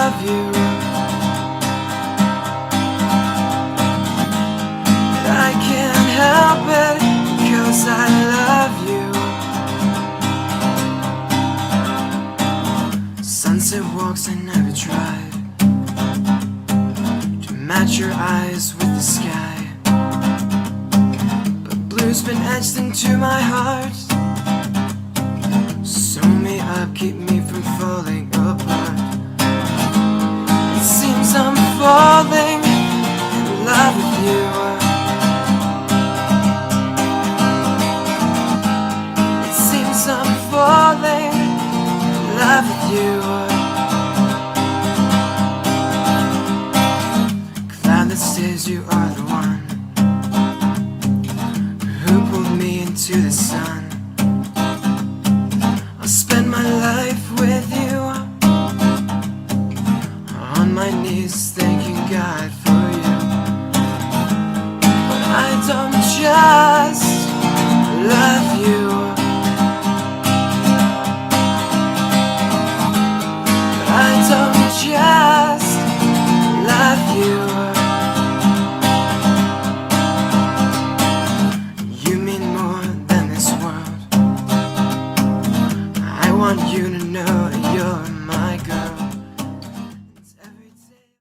love you. But I can't help it, because I love you. Sunset walks I never tried to match your eyes with the sky, but blue's been etched into my heart. Sew me up, keep me from falling apart. It seems I'm falling in love with you. It seems I'm falling in love with you. Glad that says you are the one who pulled me into the sun. I'll spend my life with you, on my knees thanking God for you. But I don't judge.